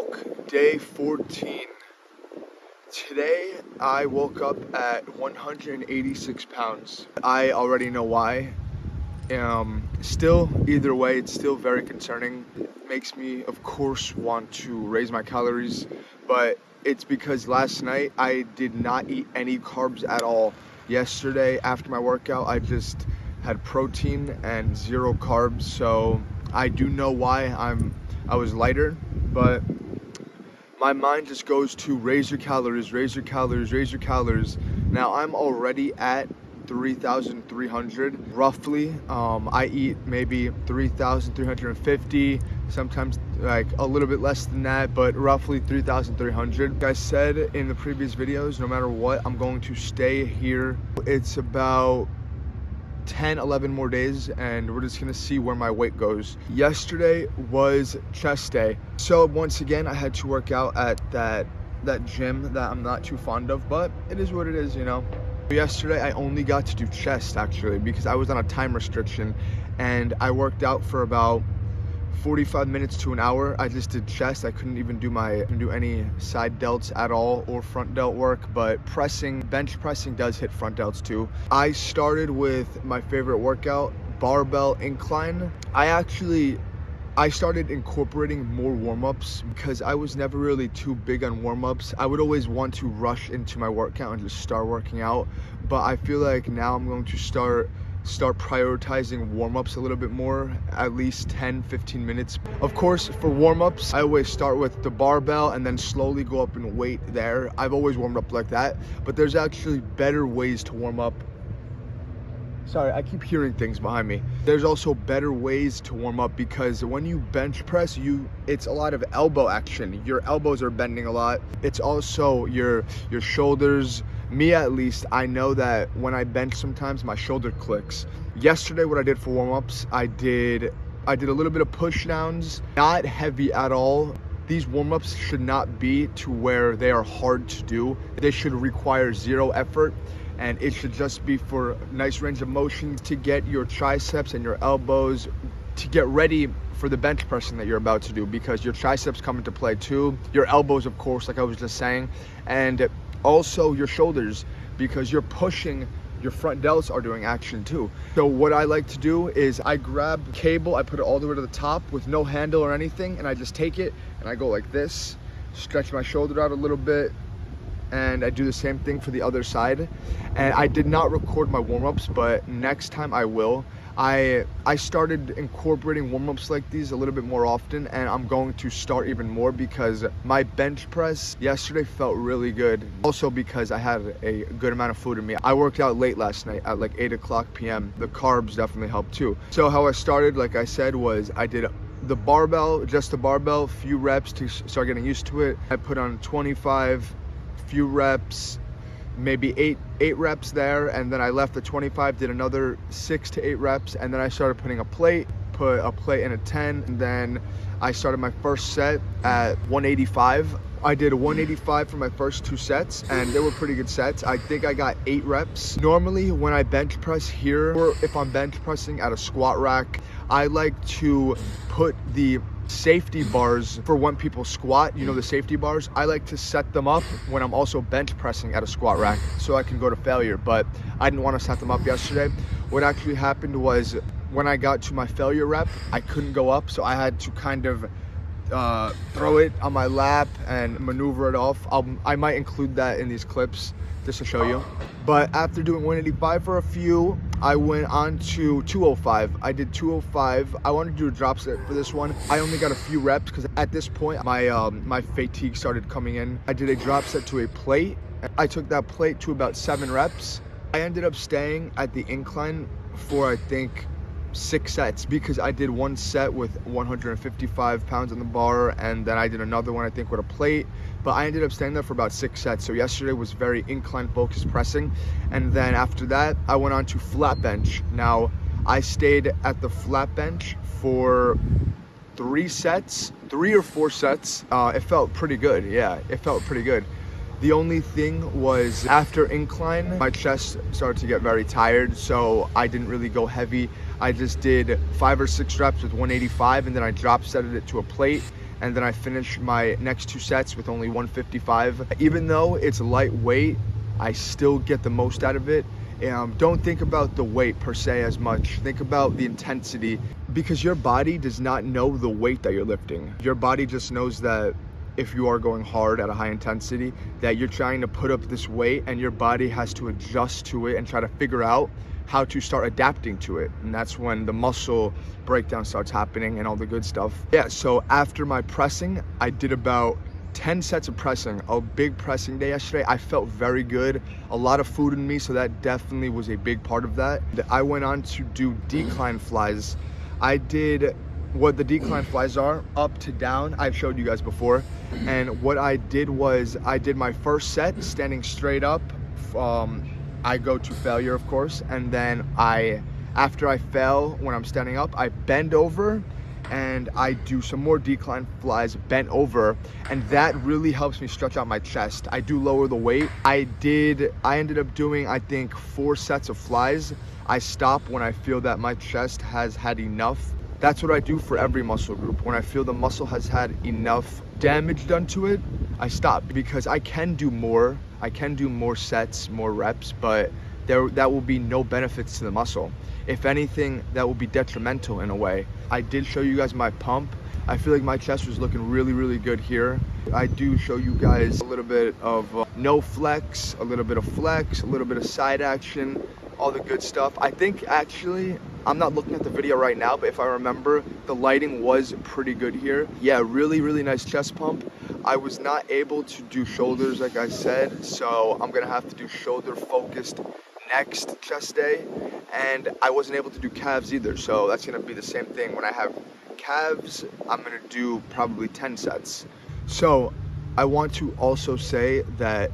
walk, day 14. Today, I woke up at 186 pounds. I already know why. Still, either way, it's still very concerning. It makes me, of course, want to raise my calories, but it's because last night I did not eat any carbs at all. Yesterday, after my workout, I just had protein and zero carbs, so I do know why I was lighter, but my mind just goes to raise your calories, raise your calories, raise your calories. Now I'm already at 3,300 roughly. I eat maybe 3,350, sometimes like a little bit less than that, but roughly 3,300. Like I said in the previous videos, no matter what, I'm going to stay here. It's about 10-11 more days and we're just gonna see where my weight goes. Yesterday was chest day, so once again I had to work out at that gym that I'm not too fond of, but it is what it is, you know. Yesterday I only got to do chest actually because I was on a time restriction, and I worked out for about 45 minutes to an hour. I just did chest. I couldn't even do any side delts at all or front delt work, but bench pressing does hit front delts too. I started with my favorite workout, barbell incline. I started incorporating more warm-ups because I was never really too big on warm-ups. I would always want to rush into my workout and just start working out, but I feel like now I'm going to start prioritizing warm-ups a little bit more, at least 10-15 minutes. Of course, for warm-ups, I always start with the barbell and then slowly go up in weight there. I've always warmed up like that, but there's actually better ways to warm up. Sorry, I keep hearing things behind me. There's also better ways to warm up because when you bench press, it's a lot of elbow action. Your elbows are bending a lot. It's also your shoulders. Me at least, I know that when I bench sometimes my shoulder clicks. Yesterday what I did for warm-ups, I did a little bit of push downs, not heavy at all. These warm-ups should not be to where they are hard to do. They should require zero effort, and it should just be for nice range of motion to get your triceps and your elbows to get ready for the bench pressing that you're about to do, because your triceps come into play too. Your elbows, of course, like I was just saying, and also your shoulders, because you're pushing, your front delts are doing action too. So what I like to do is I grab cable, I put it all the way to the top with no handle or anything, and I just take it and I go like this, stretch my shoulder out a little bit, and I do the same thing for the other side. And I did not record my warm-ups, but next time I will. I started incorporating warm-ups like these a little bit more often, and I'm going to start even more because my bench press yesterday felt really good. Also because I had a good amount of food in me. I worked out late last night at like 8 p.m. The carbs definitely helped too. So how I started, like I said, was I did the barbell, just the barbell, few reps to start getting used to it. I put on 25, few reps, maybe eight reps there, and then I left the 25, did another 6 to 8 reps, and then I started put a plate in a 10, and then I started my first set at 185. I did 185 for my first 2 sets, and they were pretty good sets. I think I got 8 reps. Normally when I bench press here, or if I'm bench pressing at a squat rack, I like to put the safety bars for when people squat, you know, the safety bars, I like to set them up when I'm also bench pressing at a squat rack so I can go to failure, but I didn't want to set them up yesterday. What actually happened was when I got to my failure rep, I couldn't go up, so I had to kind of throw it on my lap and maneuver it off. I might include that in these clips just to show you. But after doing 185 for a few, I went on to 205. I did 205. I wanted to do a drop set for this one. I only got a few reps because at this point my fatigue started coming in. I did a drop set to a plate. I took that plate to about 7 reps. I ended up staying at the incline for I think 6 sets because I did one set with 155 pounds on the bar, and then I did another one I think with a plate, but I ended up staying there for about 6 sets. So yesterday was very incline focused pressing, and then after that I went on to flat bench. Now I stayed at the flat bench for 3 or 4 sets. It felt pretty good. Yeah, it felt pretty good. The only thing was after incline, my chest started to get very tired, so I didn't really go heavy. I just did 5 or 6 reps with 185, and then I drop setted it to a plate, and then I finish my next 2 sets with only 155. Even though it's lightweight, I still get the most out of it. Don't think about the weight per se as much. Think about the intensity, because your body does not know the weight that you're lifting. Your body just knows that if you are going hard at a high intensity, that you're trying to put up this weight, and your body has to adjust to it and try to figure out how to start adapting to it. And that's when the muscle breakdown starts happening and all the good stuff. Yeah, so after my pressing, I did about 10 sets of pressing, a big pressing day yesterday. I felt very good, a lot of food in me, so that definitely was a big part of that. I went on to do decline flies. I did what the decline flies are, up to down. I've showed you guys before. And what I did was, I did my first set standing straight up. I go to failure, of course, and then after I fail when I'm standing up, I bend over and I do some more decline flies bent over, and that really helps me stretch out my chest. I do lower the weight. I ended up doing, I think, 4 sets of flies. I stop when I feel that my chest has had enough. That's what I do for every muscle group. When I feel the muscle has had enough damage done to it, I stop, because I can do more. I can do more sets, more reps, but that will be no benefits to the muscle. If anything, that will be detrimental in a way. I did show you guys my pump. I feel like my chest was looking really, really good here. I do show you guys a little bit of no flex, a little bit of flex, a little bit of side action, all the good stuff. I think actually, I'm not looking at the video right now, but if I remember, the lighting was pretty good here. Yeah, really, really nice chest pump. I was not able to do shoulders like I said, so I'm gonna have to do shoulder focused next chest day, and I wasn't able to do calves either, so that's gonna be the same thing. When I have calves, I'm gonna do probably 10 sets. So I want to also say that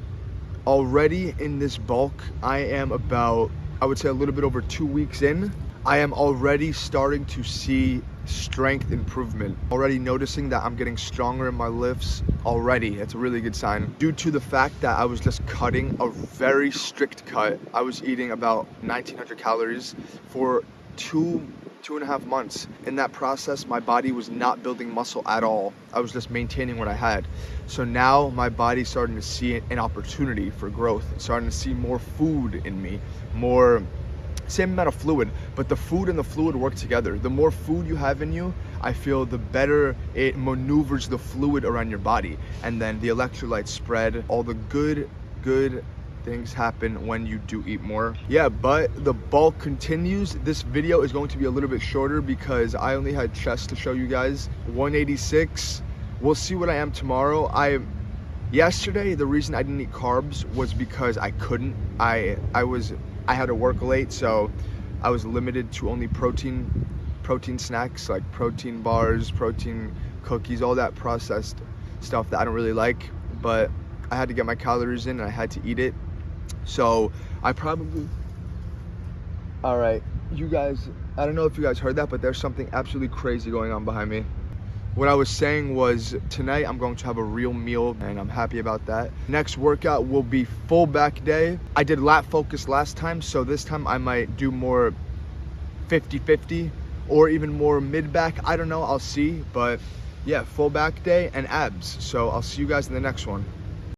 already in this bulk, I am about, I would say, a little bit over 2 weeks in. I am already starting to see strength improvement, already noticing that I'm getting stronger in my lifts already. It's a really good sign, due to the fact that I was just cutting a very strict cut. I was eating about 1900 calories for two and a half months. In that process, my body was not building muscle at all. I was just maintaining what I had. So now my body's starting to see an opportunity for growth. It's starting to see more food in me, more, same amount of fluid, but the food and the fluid work together. The more food you have in you, I feel the better it maneuvers the fluid around your body, and then the electrolytes spread. All the good things happen when you do eat more. Yeah, but the bulk continues. This video is going to be a little bit shorter because I only had chest to show you guys. 186. We'll see what I am tomorrow. Yesterday, the reason I didn't eat carbs was because I couldn't. I had to work late, so I was limited to only protein snacks, like protein bars, protein cookies, all that processed stuff that I don't really like, but I had to get my calories in and I had to eat it. So all right, you guys, I don't know if you guys heard that, but there's something absolutely crazy going on behind me. What I was saying was, tonight I'm going to have a real meal, and I'm happy about that. Next workout will be full back day. I did lat focus last time, so this time I might do more 50-50 or even more mid back. I don't know, I'll see. But yeah, full back day and abs. So I'll see you guys in the next one.